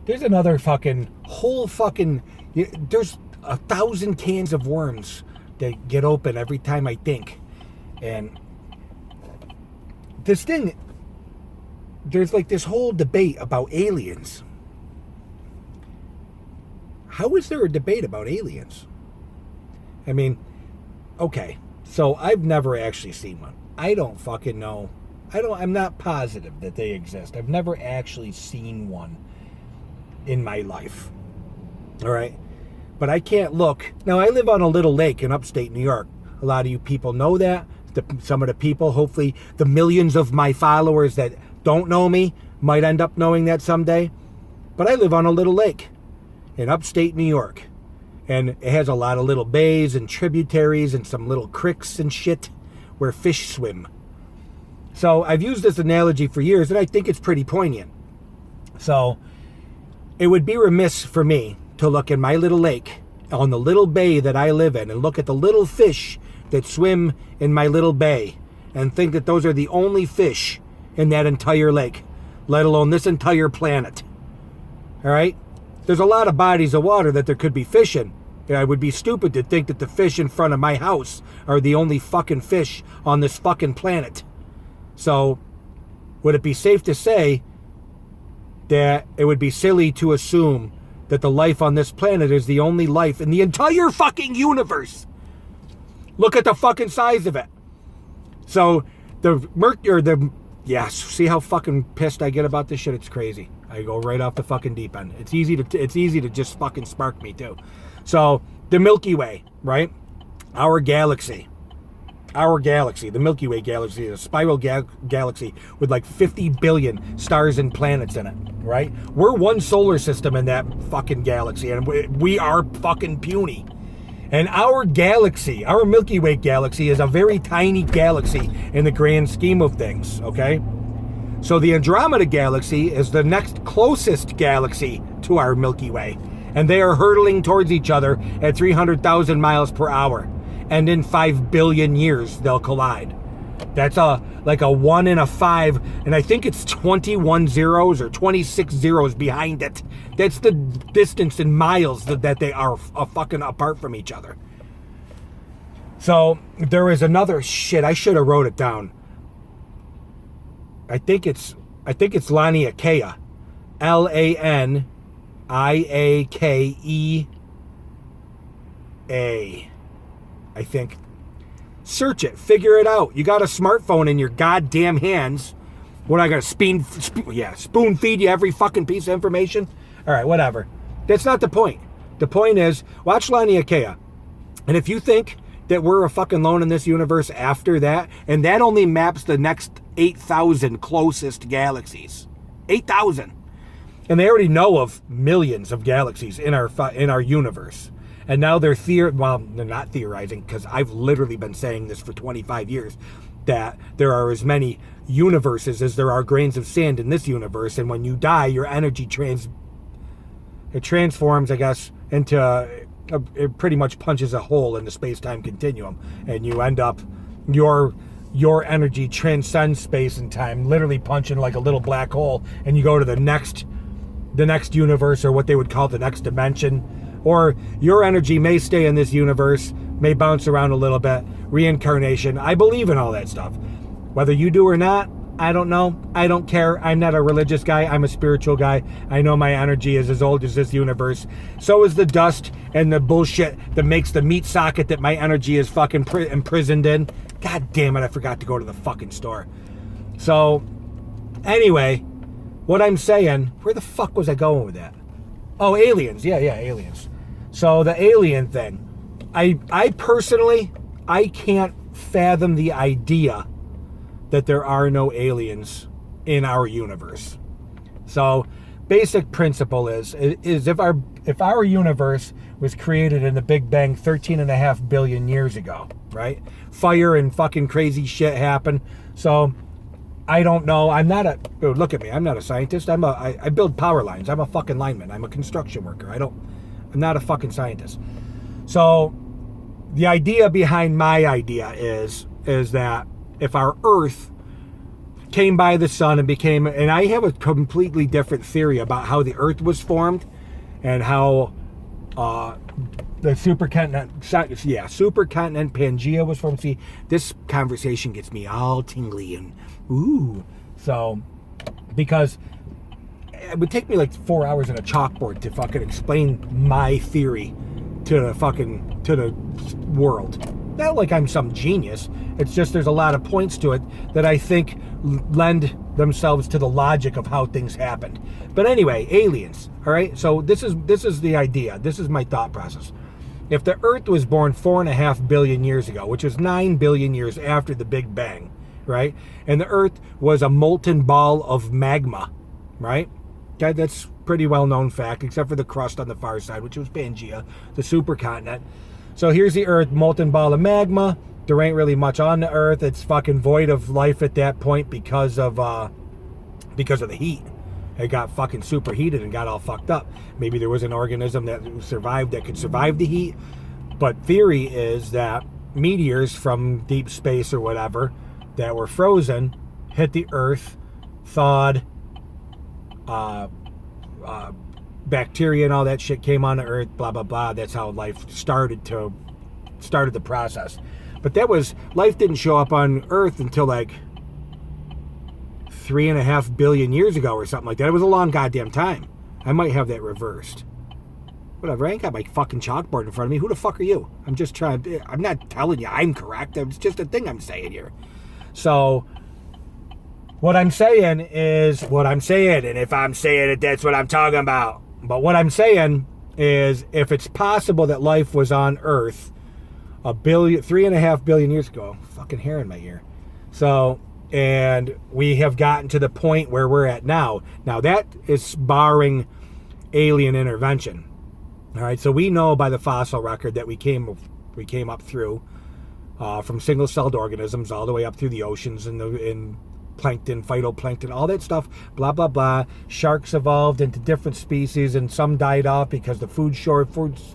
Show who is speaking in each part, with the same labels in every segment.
Speaker 1: There's another fucking whole fucking. There's 1,000 cans of worms that get open every time I think, and this thing. There's like this whole debate about aliens. How is there a debate about aliens? I mean, okay, so I've never actually seen one. I don't fucking know. I'm not positive that they exist. I've never actually seen one in my life. All right? But I can't look. Now, I live on a little lake in upstate New York. A lot of you people know that. Some of the people, hopefully the millions of my followers that don't know me might end up knowing that someday. But I live on a little lake in upstate New York. And it has a lot of little bays and tributaries and some little creeks and shit where fish swim. So I've used this analogy for years, and I think it's pretty poignant. So it would be remiss for me to look in my little lake on the little bay that I live in and look at the little fish that swim in my little bay and think that those are the only fish in that entire lake, let alone this entire planet. All right? There's a lot of bodies of water that there could be fish in. I would be stupid to think that the fish in front of my house are the only fucking fish on this fucking planet. So, would it be safe to say that it would be silly to assume that the life on this planet is the only life in the entire fucking universe? Look at the fucking size of it. So, see how fucking pissed I get about this shit? It's crazy. I go right off the fucking deep end. It's easy to just fucking spark me too. So, the Milky Way, right? Our galaxy, the Milky Way galaxy, is a spiral galaxy with like 50 billion stars and planets in it, right? We're one solar system in that fucking galaxy, and we are fucking puny. And our galaxy, our Milky Way galaxy, is a very tiny galaxy in the grand scheme of things, okay? So the Andromeda galaxy is the next closest galaxy to our Milky Way. And they are hurtling towards each other at 300,000 miles per hour. And in 5 billion years, they'll collide. That's like a 1 in a 5, and I think it's 21 zeros or 26 zeros behind it. That's the distance in miles that they are fucking apart from each other. So there is another shit. I should have wrote it down. I think it's Laniakea. Laniakea. I think. Search it. Figure it out. You got a smartphone in your goddamn hands. What, I got to spoon feed you every fucking piece of information? All right, whatever. That's not the point. The point is, watch Laniakea. And if you think that we're a fucking lone in this universe after that, and that only maps the next 8,000 closest galaxies. 8,000. And they already know of millions of galaxies in our universe. And now they're not theorizing, because I've literally been saying this for 25 years, that there are as many universes as there are grains of sand in this universe. And when you die, your energy transforms, I guess, into it pretty much punches a hole in the space-time continuum. And you end up, your energy transcends space and time, literally punching like a little black hole. And you go to the next universe, or what they would call the next dimension. Or your energy may stay in this universe, may bounce around a little bit, reincarnation. I believe in all that stuff. Whether you do or not, I don't know. I don't care. I'm not a religious guy. I'm a spiritual guy. I know my energy is as old as this universe. So is the dust and the bullshit that makes the meat socket that my energy is fucking imprisoned in. God damn it, I forgot to go to the fucking store. So, anyway, what I'm saying, where the fuck was I going with that? Oh, aliens. Yeah, aliens. So the alien thing. I personally, I can't fathom the idea that there are no aliens in our universe. So basic principle is if our universe was created in the Big Bang 13.5 billion years ago, right? Fire and fucking crazy shit happened. So I don't know. Look at me. I'm not a scientist. I build power lines. I'm a fucking lineman. I'm a construction worker. I'm not a fucking scientist. So the idea behind my idea is that if our Earth came by the sun and became, and I have a completely different theory about how the Earth was formed and how the supercontinent Pangea was formed. See, this conversation gets me all tingly and ooh. So, because it would take me like 4 hours on a chalkboard to fucking explain my theory to the world. Not like I'm some genius. It's just there's a lot of points to it that I think lend themselves to the logic of how things happened. But anyway, aliens. All right. So this is the idea. This is my thought process. If the Earth was born 4.5 billion years ago, which was 9 billion years after the Big Bang, right? And the Earth was a molten ball of magma, right? Okay, that's pretty well-known fact, except for the crust on the far side, which was Pangea, the supercontinent. So here's the Earth, molten ball of magma. There ain't really much on the Earth. It's fucking void of life at that point because of the heat. It got fucking superheated and got all fucked up. Maybe there was an organism that survived that could survive the heat. But theory is that meteors from deep space or whatever that were frozen hit the Earth, thawed, bacteria and all that shit came on the Earth, blah blah blah. That's how life started the process. But life didn't show up on Earth until like 3.5 billion years ago or something like that. It was a long goddamn time. I might have that reversed. Whatever, I ain't got my fucking chalkboard in front of me. Who the fuck are you? I'm not telling you I'm correct. It's just a thing I'm saying here. So, what I'm saying is what I'm saying. And if I'm saying it, that's what I'm talking about. But what I'm saying is, if it's possible that life was on Earth 3.5 billion years ago, fucking hair in my ear. So, and we have gotten to the point where we're at now. Now that is barring alien intervention. All right, so we know by the fossil record that we came up through from single-celled organisms all the way up through the oceans and in plankton, phytoplankton, all that stuff, blah blah blah. Sharks evolved into different species, and some died off because the food shortages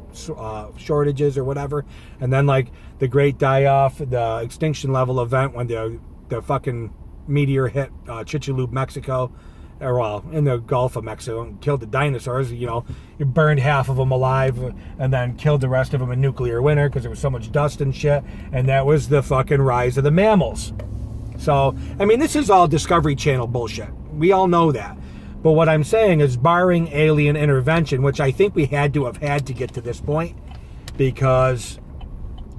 Speaker 1: or whatever. And then like the great die-off, the extinction level event when the fucking meteor hit Chicxulub, Mexico, or well, in the Gulf of Mexico, and killed the dinosaurs. You burned half of them alive and then killed the rest of them in nuclear winter because there was so much dust and shit. And that was the fucking rise of the mammals. So, I mean, this is all Discovery Channel bullshit. We all know that. But what I'm saying is, barring alien intervention, which I think we had to get to this point, because,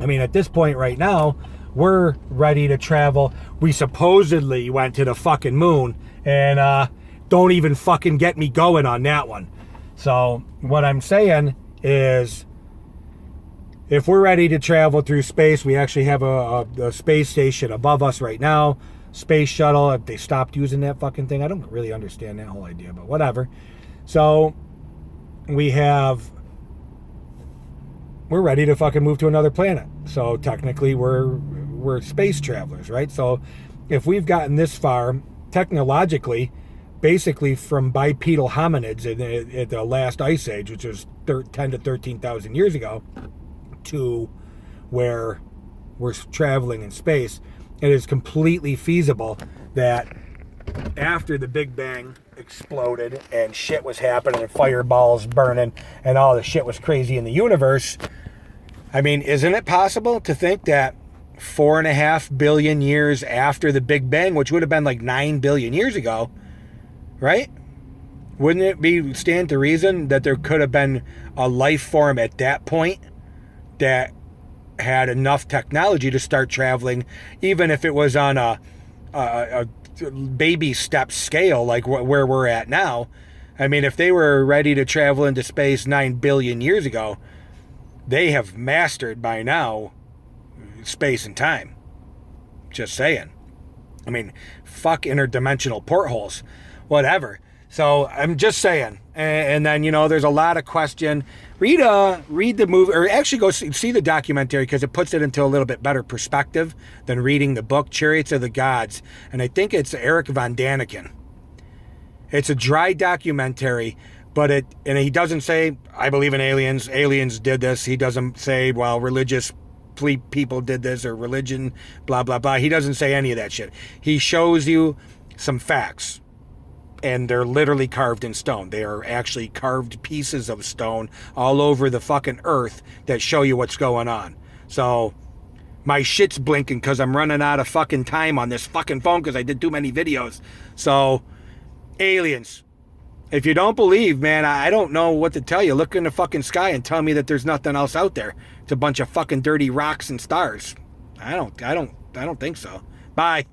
Speaker 1: I mean, at this point right now, we're ready to travel. We supposedly went to the fucking moon, and don't even fucking get me going on that one. So, what I'm saying is, if we're ready to travel through space, we actually have a space station above us right now. Space shuttle, if they stopped using that fucking thing. I don't really understand that whole idea, but whatever. So, we're ready to fucking move to another planet. So, technically, we're space travelers, right? So, if we've gotten this far, technologically, basically from bipedal hominids at the last ice age, which was 10 to 13,000 years ago, to where we're traveling in space, it is completely feasible that after the Big Bang exploded and shit was happening and fireballs burning and all the shit was crazy in the universe, I mean, isn't it possible to think that 4.5 billion years after the Big Bang, which would have been like 9 billion years ago, right? Wouldn't it stand to reason that there could have been a life form at that point that had enough technology to start traveling, even if it was on a baby step scale like where we're at now? I mean, if they were ready to travel into space 9 billion years ago, they have mastered by now space and time. Just saying. I mean, fuck interdimensional portholes. Whatever. So I'm just saying. And then, there's a lot of question. Read the movie, or actually go see the documentary, because it puts it into a little bit better perspective than reading the book, Chariots of the Gods. And I think it's Eric Von Daniken. It's a dry documentary, but he doesn't say, I believe in aliens. Aliens did this. He doesn't say, well, religious people did this, or religion, blah, blah, blah. He doesn't say any of that shit. He shows you some facts. And they're literally carved in stone. They are actually carved pieces of stone all over the fucking earth that show you what's going on. So my shit's blinking because I'm running out of fucking time on this fucking phone because I did too many videos. So, aliens. If you don't believe, man, I don't know what to tell you. Look in the fucking sky and tell me that there's nothing else out there. It's a bunch of fucking dirty rocks and stars. I don't think so. Bye.